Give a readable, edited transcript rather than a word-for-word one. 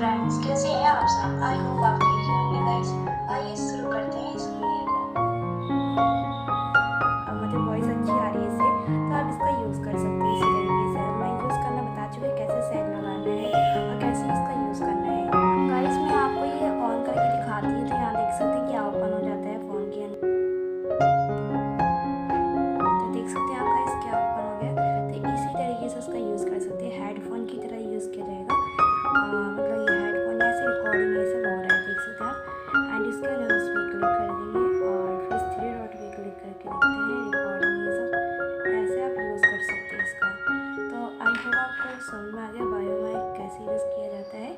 Friends, कैसे हैं आप सब? आई होप आप ठीक ही होंगे गाइस। आइए शुरू करते हैं इस वीडियो को। अब मुझे वॉइस अच्छी आ रही है इससे, तो आप इसका यूज़ कर सकते हैं इसी तरीके से। मैं यूज़ करना बता चुकी हूँ, कैसे सेट लगाना है और कैसे इसका यूज़ करना है। गाइस मैं आपको ये ऑन करके दिखाती हूँ, तो यहाँ देख सकते हैं क्या ओपन हो जाता है फ़ोन के अंदर। तो देख सकते हैं आप गाइस क्या ओपन हो गया। तो इसी तरीके से उसका यूज़ कर सकते हैं, हेडफोन की तरह यूज़ किया जाएगा। मतलब ये हेडफोन ऐसे रिकॉर्डिंग ये सब हो रहा है, देख सकते हैं आप। एंड इसके बाद हम इस पर क्लिक कर देंगे और फिर 3 डॉट पे क्लिक करके देखते हैं रिकॉर्डिंग ये सब। ऐसे आप यूज़ कर सकते हैं इसका। तो आई होप आपको समझ में आ गया बायो माइक कैसे यूज़ किया जाता है।